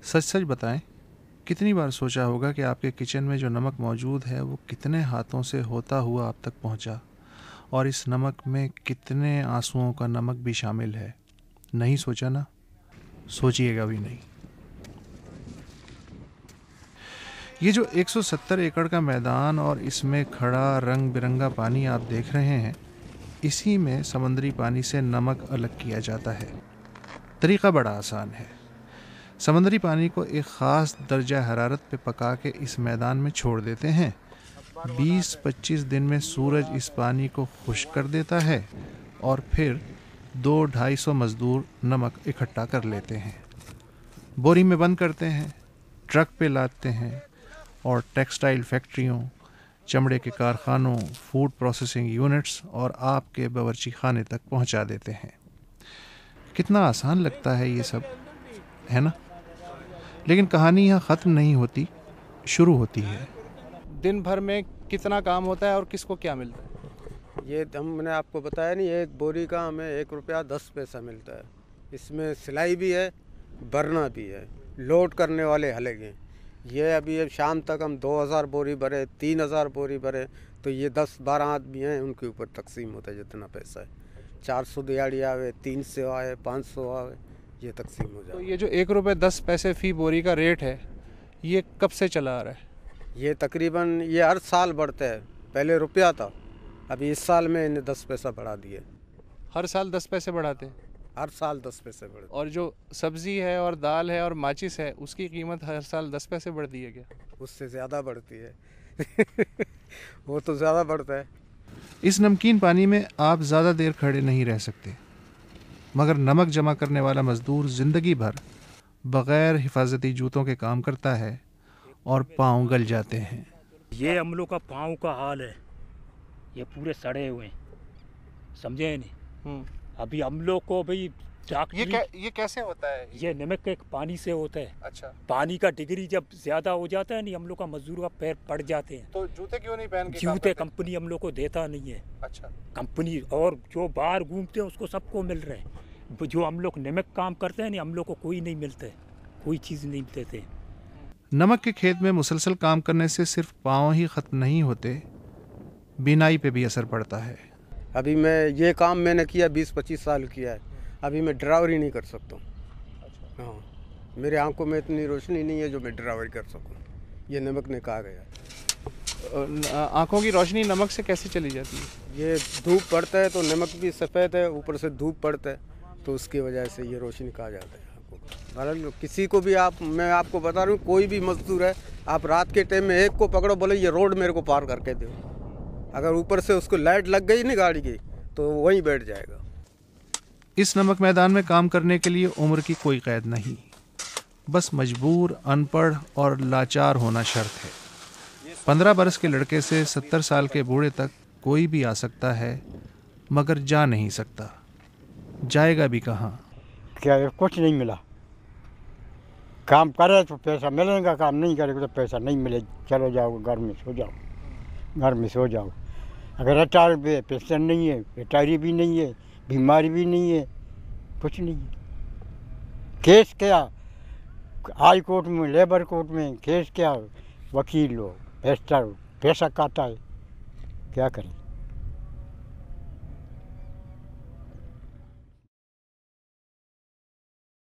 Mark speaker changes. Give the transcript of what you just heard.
Speaker 1: सच सच बताएं, कितनी बार सोचा होगा कि आपके किचन में जो नमक मौजूद है वो कितने हाथों से होता हुआ आप तक पहुंचा, और इस नमक में कितने आंसुओं का नमक भी शामिल है? नहीं सोचा ना? सोचिएगा भी नहीं। ये जो 170 एकड़ का मैदान और इसमें खड़ा रंग बिरंगा पानी आप देख रहे हैं, इसी में समुद्री पानी से नमक अलग किया जाता है। तरीका बड़ा आसान है। समुद्री पानी को एक ख़ास दर्जा हरारत पे पका के इस मैदान में छोड़ देते हैं। 20-25 दिन में सूरज इस पानी को खुश्क कर देता है और फिर 200-250 मज़दूर नमक इकट्ठा कर लेते हैं, बोरी में बंद करते हैं, ट्रक पे लादते हैं और टेक्सटाइल फैक्ट्रियों, चमड़े के कारखानों, फूड प्रोसेसिंग यूनिट्स और आपके बावर्ची खाने तक पहुंचा देते हैं। कितना आसान लगता है ये सब, है ना? लेकिन कहानी यहाँ ख़त्म नहीं होती, शुरू होती है। दिन भर में कितना काम होता है और किसको क्या मिलता है?
Speaker 2: ये मैंने आपको बताया नहीं, एक बोरी का हमें 1 रुपया 10 पैसा मिलता है। इसमें सिलाई भी है, भरना भी है, लोड करने वाले अलग हैं। ये अभी शाम तक हम 2000 बोरी भरे, 3000 बोरी भरे, तो ये 10-12 आदमी हैं, उनके ऊपर तकसीम होता है जितना पैसा है। 400 दिहाड़ी आवे, 300 आए, 500 आवे, ये तकसीम हो जाए।
Speaker 1: तो ये जो 1 रुपये 10 पैसे फ़ी बोरी का रेट है, ये कब से चला आ रहा है?
Speaker 2: ये तकरीबन ये हर साल बढ़ता है। पहले रुपया था, अभी इस साल में इन्हें 10 पैसा बढ़ा दिए।
Speaker 1: हर साल 10 पैसे बढ़ाते हैं?
Speaker 2: हर साल 10 पैसे बढ़े।
Speaker 1: और जो सब्ज़ी है और दाल है और माचिस है, उसकी कीमत हर साल 10 पैसे बढ़ती है क्या?
Speaker 2: उससे ज़्यादा बढ़ती है। वो तो ज़्यादा बढ़ता है।
Speaker 1: इस नमकीन पानी में आप ज़्यादा देर खड़े नहीं रह सकते, मगर नमक जमा करने वाला मज़दूर ज़िंदगी भर बग़ैर हिफाजती जूतों के काम करता है और पाँव गल जाते हैं।
Speaker 3: ये हम लोग का पाँव का हाल है, ये पूरे सड़े हुए हैं, समझे नहीं? अभी हम लोग को भाई
Speaker 1: ये कैसे होता है?
Speaker 3: ये नमक के पानी से होता है।
Speaker 1: अच्छा।
Speaker 3: पानी का डिग्री जब ज्यादा हो जाता है नहीं, हम लोग का मजदूर का पैर पड़ जाते हैं।
Speaker 1: तो जूते क्यों नहीं पहन के?
Speaker 3: जूते कंपनी हम लोग को देता नहीं है।
Speaker 1: अच्छा।
Speaker 3: कंपनी और जो बाहर घूमते हैं उसको सबको मिल रहे हैं। जो हम लोग नमक काम करते हैं नहीं, हम लोग को कोई नहीं मिलता है, कोई चीज़ नहीं देते।
Speaker 1: नमक के खेत में मुसलसल काम करने से सिर्फ पाँव ही ख़त्म नहीं होते, बीनाई पे भी असर पड़ता है।
Speaker 2: अभी मैं ये काम मैंने किया 20-25 साल किया है, अभी मैं ड्राइवरी नहीं कर सकता हूँ। अच्छा। हाँ, मेरे आंखों में इतनी रोशनी नहीं है जो मैं ड्राइवरी कर सकूँ। ये नमक ने कहा गया।
Speaker 1: आँखों की रोशनी नमक से कैसे चली जाती है?
Speaker 2: ये धूप पड़ता है तो नमक भी सफ़ेद है, ऊपर से धूप पड़ता है, तो उसकी वजह से ये रोशनी कहा जाता है आँखों को। बहरहाल किसी को भी मैं आपको बता रहा हूँ, कोई भी मजदूर है, आप रात के टाइम में एक को पकड़ो, बोले ये रोड मेरे को पार करके दो, अगर ऊपर से उसको लाइट लग गई ना गाड़ी की, तो वहीं बैठ जाएगा।
Speaker 1: इस नमक मैदान में काम करने के लिए उम्र की कोई कैद नहीं, बस मजबूर, अनपढ़ और लाचार होना शर्त है। 15 बरस के लड़के से 70 साल के बूढ़े तक कोई भी आ सकता है, मगर जा नहीं सकता। जाएगा भी कहाँ?
Speaker 4: क्या कुछ नहीं मिला। काम करे तो पैसा मिलेगा, काम नहीं करेगा तो पैसा नहीं मिले। चलो जाओ घर में सो जाओ, घर में सो जाओ। अगर रिटायर पे पेंशन नहीं है, रिटायरी भी नहीं है, बीमारी भी नहीं है, कुछ नहीं है। केस क्या हाई कोर्ट में, लेबर कोर्ट में केस क्या, वकील लो, पैसा काटा है, क्या करें।